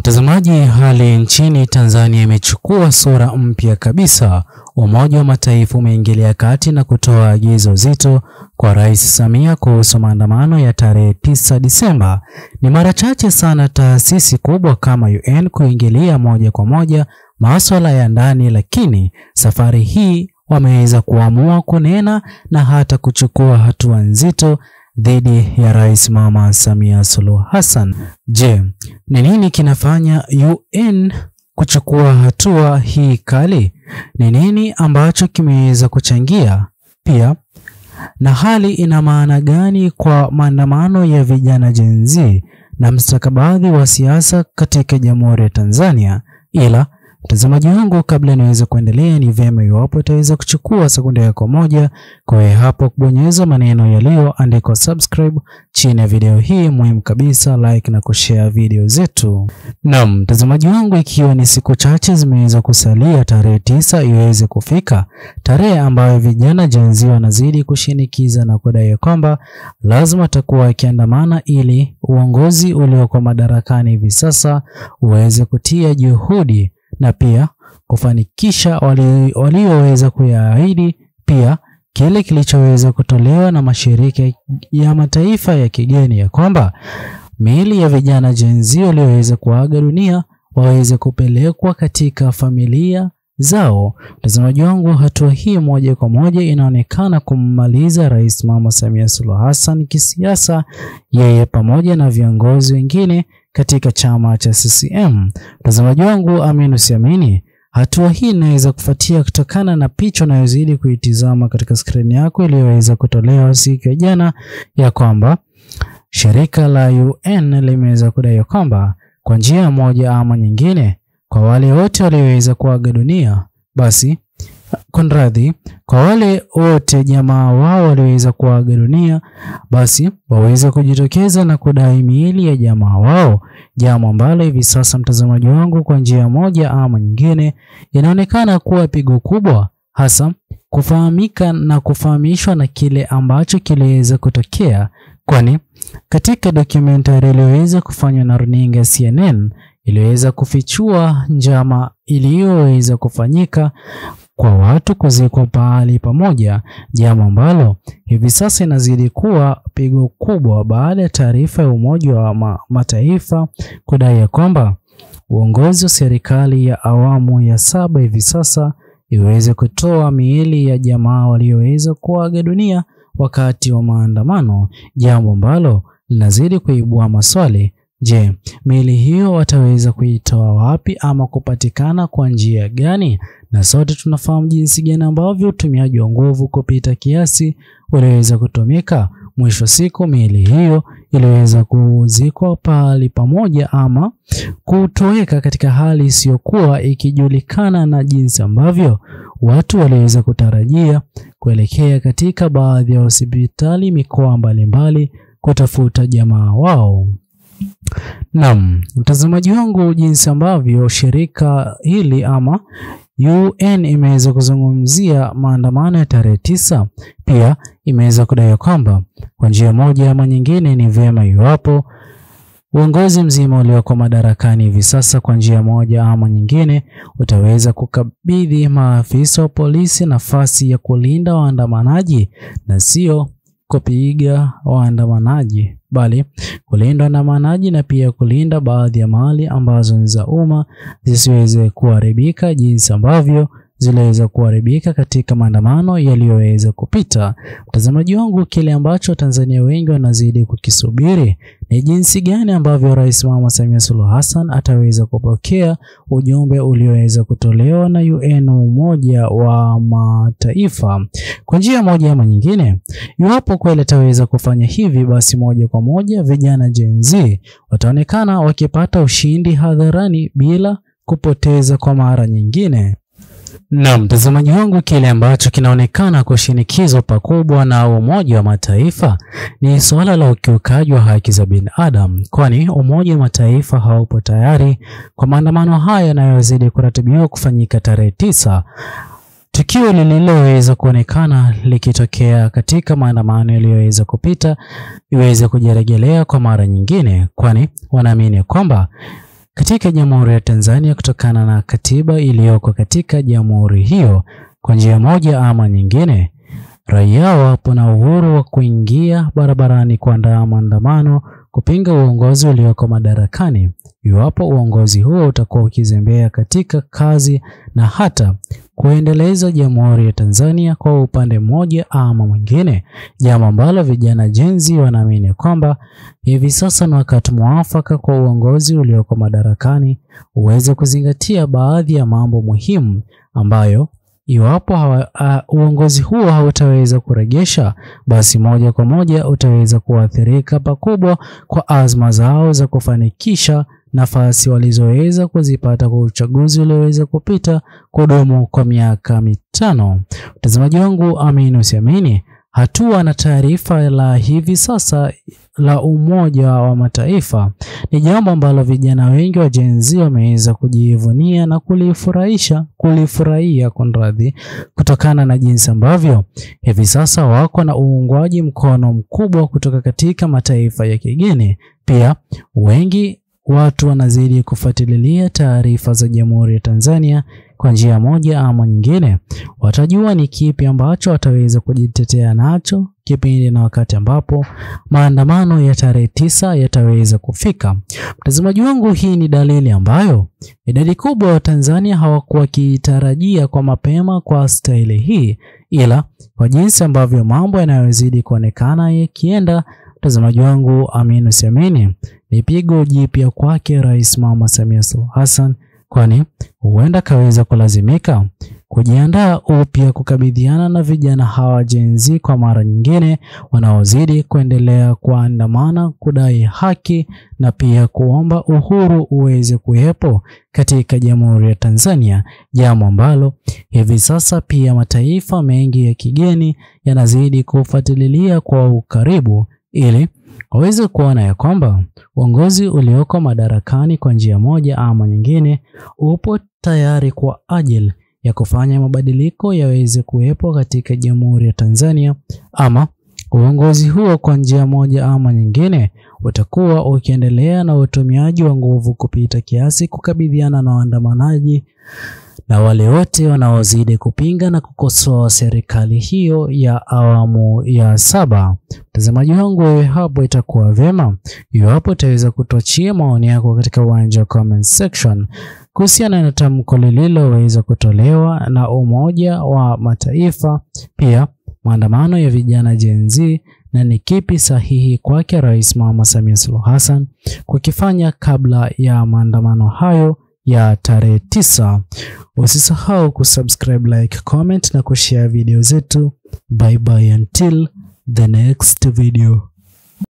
Mtazamaji, hali nchini Tanzania imechukua sura mpya kabisa. Umoja wa Mataifa umeingilia kati na kutoa agizo zito kwa Rais Samia kuhusu maandamano ya tarehe 9 Disemba. Ni mara chache sana taasisi kubwa kama UN kuingilia moja kwa moja masuala ya ndani, lakini safari hii wameweza kuamua kunena na hata kuchukua hatua nzito dhidi ya Rais Mama Samia Suluhu Hassan. Je, ni nini kinafanya UN kuchukua hatua hii kali? Ni nini ambacho kimeweza kuchangia? Pia, na hali ina maana gani kwa maandamano ya vijana Gen Z na mustakabali wa siasa katika Jamhuri ya Tanzania? Ila mtazamaji wangu, kabla niweze kuendelea, ni vyema iwapo utaweza kuchukua sekunde yako moja kwa hapo kubonyeza maneno yaliyoandikwa subscribe chini ya video hii, muhimu kabisa like na kushare video zetu. Naam mtazamaji wangu, ikiwa ni siku chache zimeweza kusalia tarehe 9 iweze kufika, tarehe ambayo vijana Gen Z wanazidi kushinikiza na kudai kwamba lazima takuwa akiandamana ili uongozi ulioko madarakani hivi sasa uweze kutia juhudi na pia kufanikisha walioweza kuyaahidi, pia kile kilichoweza kutolewa na mashirika ya mataifa ya kigeni, ya kwamba miili ya vijana Gen Z walioweza kuaga dunia waweze kupelekwa katika familia zao. Mtazamaji wangu, hatua hii moja kwa moja inaonekana kummaliza Rais Mama Samia Suluhu Hassan kisiasa, yeye pamoja na viongozi wengine katika chama cha CCM. Mtazamaji wangu, amini usiamini, hatua hii inaweza kufuatia kutokana na picha unayozidi kuitizama katika skrini yako iliyoweza kutolewa siku ya jana, ya kwamba shirika la UN limeweza kudai kwamba kwa njia moja ama nyingine, kwa wale wote walioweza kuaga dunia, basi kwa wale wote jamaa wao walioweza kuaga dunia, basi waweze kujitokeza na kudai miili ya jamaa wao, jambo ambalo hivi sasa mtazamaji wangu, kwa njia moja ama nyingine inaonekana kuwa pigo kubwa, hasa kufahamika na kufahamishwa na kile ambacho kiliweza kutokea, kwani katika documentary iliyoweza kufanywa na runinga ya CNN iliweza kufichua njama iliyoweza kufanyika kwa watu kuzikwa pahali pamoja, jambo ambalo hivi sasa inazidi kuwa pigo kubwa baada ya taarifa ya Umoja wa Mataifa kudai ya kwamba uongozi wa serikali ya awamu ya 7 hivi sasa iweze kutoa miili ya jamaa walioweza kuaga dunia wakati wa maandamano, jambo ambalo linazidi kuibua maswali. Je, miili hiyo wataweza kuitoa wapi ama kupatikana kwa njia gani? Na sote tunafahamu jinsi gani ambavyo utumiaji wa nguvu kupita kiasi uliweza kutumika. Mwisho siku miili hiyo iliweza kuzikwa pahali pamoja ama kutoweka katika hali isiyokuwa ikijulikana, na jinsi ambavyo watu waliweza kutarajia kuelekea katika baadhi ya hospitali mikoa mbalimbali kutafuta jamaa wao. Naam mtazamaji wangu, jinsi ambavyo shirika hili ama UN imeweza kuzungumzia maandamano ya tarehe 9, pia imeweza kudai kwamba kwa njia moja ama nyingine ni vyema iwapo uongozi mzima ulioko madarakani hivi sasa kwa njia moja ama nyingine utaweza kukabidhi maafisa wa polisi nafasi ya kulinda waandamanaji, na sio kupiga waandamanaji, bali kulinda waandamanaji na pia kulinda baadhi ya mali ambazo ni za umma zisiweze kuharibika jinsi ambavyo ziliweza kuharibika katika maandamano yaliyoweza kupita. Mtazamaji wangu, kile ambacho Tanzania wengi wanazidi kukisubiri ni jinsi gani ambavyo Rais Mama Samia Suluhu Hassan ataweza kupokea ujumbe ulioweza kutolewa na UN, Umoja wa Mataifa, kwa njia moja ama nyingine. Iwapo kweli ataweza kufanya hivi, basi moja kwa moja vijana Gen Z wataonekana wakipata ushindi hadharani bila kupoteza kwa mara nyingine. Na mtazamaji wangu, kile ambacho kinaonekana kushinikizwa pakubwa na Umoja wa Mataifa ni suala la ukiukaji wa haki za binadamu, kwani Umoja wa Mataifa haupo tayari kwa maandamano haya yanayozidi kuratibiwa kufanyika tarehe 9. Tukio lililoweza kuonekana likitokea katika maandamano yaliyoweza kupita iweze kujirejelea kwa mara nyingine, kwani wanaamini kwamba katika Jamhuri ya Tanzania kutokana na katiba iliyoko katika jamhuri hiyo. Kwa njia moja ama nyingine, raia wapo na uhuru wa kuingia barabarani kuandaa maandamano kupinga uongozi ulioko madarakani, iwapo uongozi huo utakuwa ukizembea katika kazi na hata kuendeleza Jamhuri ya Tanzania kwa upande mmoja ama mwingine, jambo ambalo vijana Gen Z wanaamini kwamba hivi sasa ni wakati mwafaka kwa uongozi ulioko madarakani uweze kuzingatia baadhi ya mambo muhimu ambayo iwapo uongozi huo hautaweza kurejesha, basi moja kwa moja utaweza kuathirika pakubwa kwa azma zao za kufanikisha nafasi walizoweza kuzipata kwa uchaguzi ulioweza kupita kudumu kwa miaka 5. Mtazamaji wangu, amini usiamini, hatua na taarifa la hivi sasa la Umoja wa Mataifa ni jambo ambalo vijana wengi wa Gen Z wameweza kujivunia na kulifurahia kutokana na jinsi ambavyo hivi sasa wako na uungwaji mkono mkubwa kutoka katika mataifa ya kigeni. Pia watu wanazidi kufuatilia taarifa za Jamhuri ya Tanzania kwa njia moja ama nyingine. Watajua ni kipi ambacho wataweza kujitetea nacho kipindi na wakati ambapo maandamano ya tarehe 9 yataweza kufika. Mtazamaji wangu, hii ni dalili ambayo idadi kubwa wa Tanzania hawakuwa kitarajia kwa mapema kwa staili hii, ila kwa jinsi ambavyo mambo yanayozidi kuonekana yakienda, mtazamaji wangu, amini usiamini, ni pigo jipya kwake Rais Mama Samia Suluhu Hassan, kwani huenda kaweza kulazimika kujiandaa upya kukabidhiana na vijana hawa Gen Z kwa mara nyingine, wanaozidi kuendelea kuandamana kudai haki na pia kuomba uhuru uweze kuwepo katika Jamhuri ya Tanzania, jambo ambalo hivi sasa pia mataifa mengi ya kigeni yanazidi kufuatilia kwa ukaribu ili waweze kuona ya kwamba uongozi ulioko madarakani kwa njia moja ama nyingine upo tayari kwa ajili ya kufanya mabadiliko yaweze kuwepo katika Jamhuri ya Tanzania, ama uongozi huo kwa njia moja ama nyingine utakuwa ukiendelea na utumiaji wa nguvu kupita kiasi kukabidhiana na waandamanaji na wale wote wanaozidi kupinga na kukosoa serikali hiyo ya awamu ya 7. Mtazamaji wangu, wewe hapo itakuwa vyema iwapo utaweza kutuachia maoni yako katika uwanja wa comment section kuhusiana na tamko lililoweza kutolewa na Umoja wa Mataifa, pia maandamano ya vijana Gen Z, na ni kipi sahihi kwake Rais Mama Samia Suluhu Hassan kukifanya kabla ya maandamano hayo ya tarehe 9. Usisahau kusubscribe, like, comment na kushare video zetu. Bye bye until the next video.